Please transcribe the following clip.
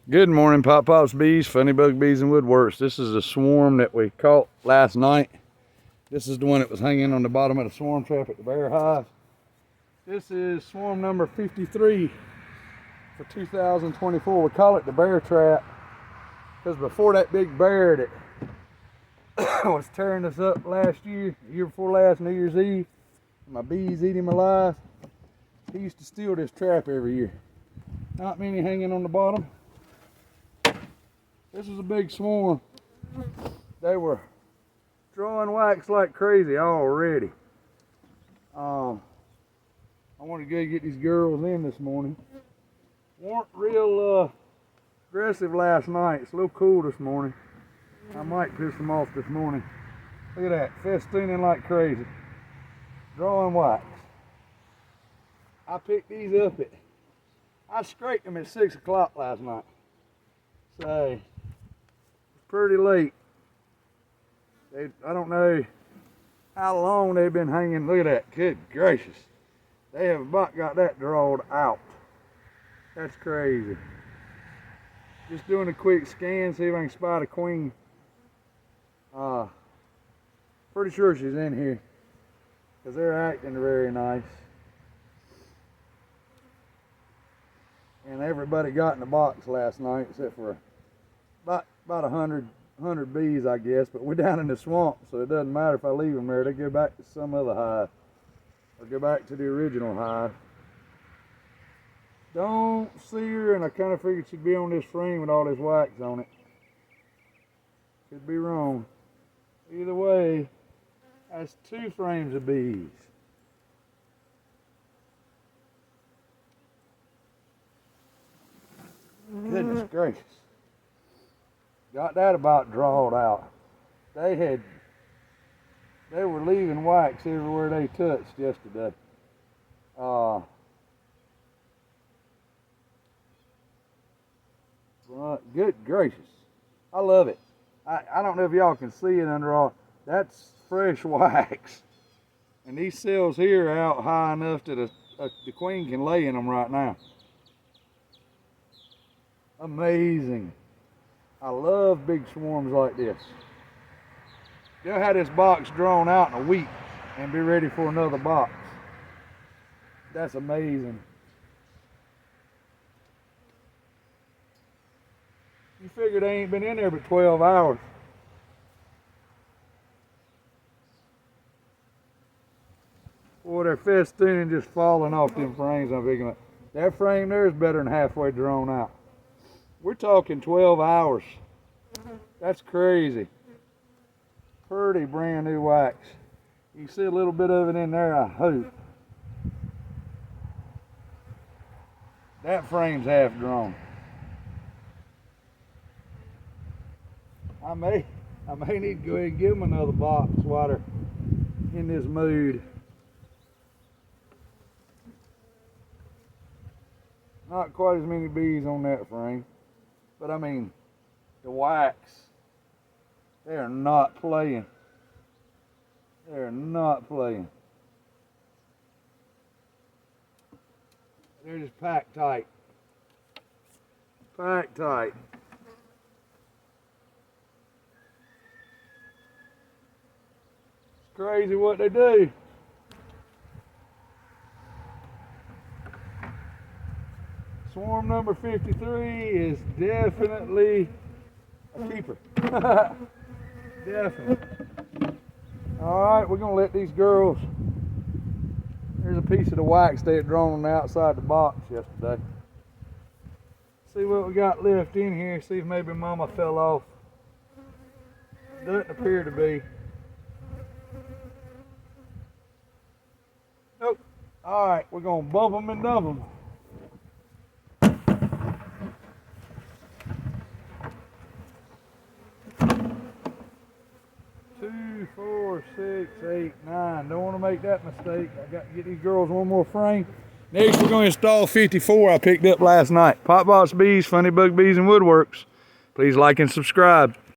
Good morning, Pop Pops Bees, Funny Bug Bees and Woodworks. This is a swarm that we caught last night. This is the one that was hanging on the bottom of the swarm trap at the bear hive. This is swarm number 53 for 2024. We call it the bear trap because before that big bear that was tearing us up last year, the year before last, New Year's Eve, my bees eat him alive, he used to steal this trap every year. Not many hanging on the bottom. This was a big swarm. They were drawing wax like crazy already. I wanted to go get these girls in this morning. Weren't real aggressive last night. It's a little cool this morning. I might piss them off this morning. Look at that, festooning like crazy. Drawing wax. I picked these up I scraped them at 6 o'clock last night. So, pretty late. I don't know how long they've been hanging. Look at that, good gracious. They have about got that drawed out. That's crazy. Just doing a quick scan, see if I can spot a queen. Pretty sure she's in here because they're acting very nice. And everybody got in the box last night except for about 100 bees, I guess, but we're down in the swamp, so it doesn't matter if I leave them there. They go back to some other hive or go back to the original hive. Don't see her, and I kind of figured she'd be on this frame with all this wax on it. Could be wrong. Either way, that's 2 frames of bees. Goodness gracious. Got that about drawed out. They were leaving wax everywhere they touched yesterday. Good gracious. I love it. I don't know if y'all can see it under all. That's fresh wax. And these cells here are out high enough that the queen can lay in them right now. Amazing. I love big swarms like this. They'll have this box drawn out in a week and be ready for another box. That's amazing. You figure they ain't been in there but 12 hours. Boy, they're festooning just falling off them frames I'm picking up. That frame there is better than halfway drawn out. We're talking 12 hours. That's crazy. Pretty brand new wax. You can see a little bit of it in there, I hope. That frame's half drawn. I may need to go ahead and give them another box while they're in this mood. Not quite as many bees on that frame. But I mean, the wax, they are not playing. They are not playing. They're just packed tight. Packed tight. It's crazy what they do. Swarm number 53 is definitely a keeper. Definitely. All right, we're gonna let these girls. There's a piece of the wax they had drawn on the outside the box yesterday. See what we got left in here. See if maybe Mama fell off. Doesn't appear to be. Nope. All right, we're gonna bump them and dump them. 2, 4, 6, 8, 9. Don't want to make that mistake. I got to get these girls one more frame. Next, we're going to install 54 I picked up last night. Pop Pops Bees, Funny Bug Bees and Woodworks. Please like and subscribe.